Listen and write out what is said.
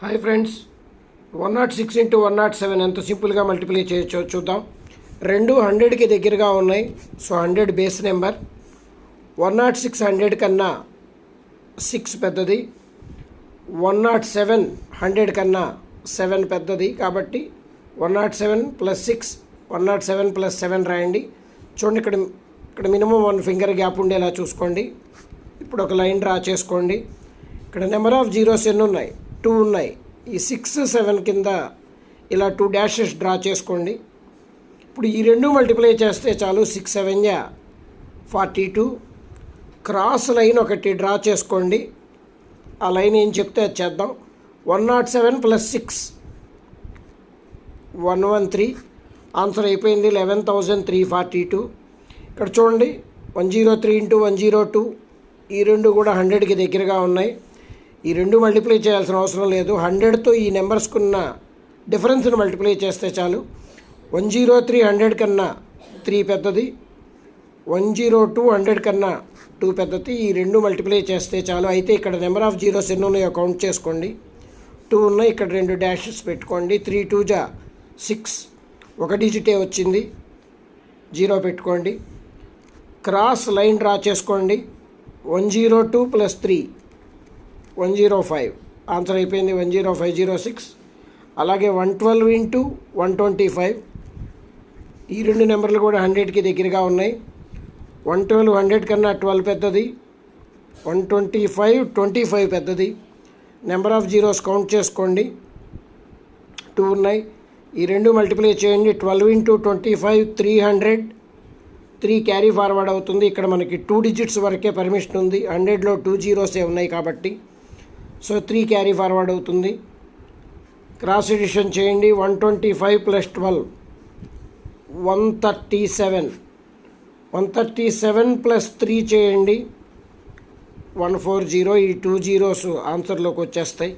Hi friends, 106 into 107 ఎంత సింపుల్గా multiply చేయొచ్చో చూద్దాం. రెండు 100కి దగ్గరగా ఉన్నాయి. So 100 base number. 106 100 కన్నా 6 పెద్దది. 107 100 కన్నా 7 పెద్దది. కాబట్టి 107 + 6 107 + 7 రాయండి. చూడండి, ఇక్కడ మినిమం 1 ఫింగర్ గ్యాప్ ఉండేలా చూసుకోండి. ఇప్పుడు ఒక లైన్ డ్రా చేసుకోండి. ఇక్కడ నెంబర్ ఆఫ్ జీరోస్ ఎన్ని ఉన్నాయి? 2 ఉన్నాయి. ఈ 6 7 కింద ఇలా 2 డాషెస్ డ్రా చేసుకోండి. ఇప్పుడు ఈ రెండు మల్టిప్లై చేస్తే చాలు. 6 7 42. క్రాస్ లైన్ ఒకటి డ్రా చేసుకోండి. ఆ లైన్ ఏం చెప్తే అది చేద్దాం. 107 + 6 113. ఆన్సర్ అయిపోయింది. 11,342. ఇక్కడ చూడండి, 103 ఇంటూ 102. ఈ రెండు కూడా 100కి దగ్గరగా ఉన్నాయి. ఈ రెండు మల్టిప్లై చేయాల్సిన అవసరం లేదు. 100తో ఈ నెంబర్స్కున్న డిఫరెన్స్ని మల్టిప్లై చేస్తే చాలు. 103 100 కన్నా 3 పెద్దది. 102 100 కన్నా 2 పెద్దది. ఈ రెండు మల్టిప్లై చేస్తే చాలు. అయితే ఇక్కడ నెంబర్ ఆఫ్ జీరోస్ ఎన్ని ఉన్నాయో కౌంట్ చేసుకోండి. 2 ఉన్నాయి. ఇక్కడ 2 డాషెస్ పెట్టుకోండి. 3 2 6. ఒక డిజిటే వచ్చింది. 0 పెట్టుకోండి. క్రాస్ లైన్ డ్రా చేసుకోండి. 102 + 3 105. ఆన్సర్ అయిపోయింది. 10506. అలాగే 112 ఇంటూ 125. ఈ రెండు నెంబర్లు కూడా 100కి దగ్గరగా ఉన్నాయి. 112 100 కన్నా 12 పెద్దది. 125 25 పెద్దది. నెంబర్ ఆఫ్ జీరోస్ కౌంట్ చేసుకోండి. 2 ఉన్నాయి. ఈ రెండు మల్టిప్లై చేయండి. 12 ఇంటూ 25 300. 3 క్యారీ ఫార్వర్డ్ అవుతుంది. ఇక్కడ మనకి 2 డిజిట్స్ వరకే పర్మిషన్ ఉంది. 100లో 2 జీరోసే ఉన్నాయి కాబట్టి. సో 3 క్యారీ ఫార్వర్డ్ అవుతుంది. క్రాస్ ఎడిషన్ చేయండి. 125 + 12 137. 137 + 3 చేయండి. 140. ఈ 2 జీరోస్ ఆన్సర్లోకి వచ్చేస్తాయి.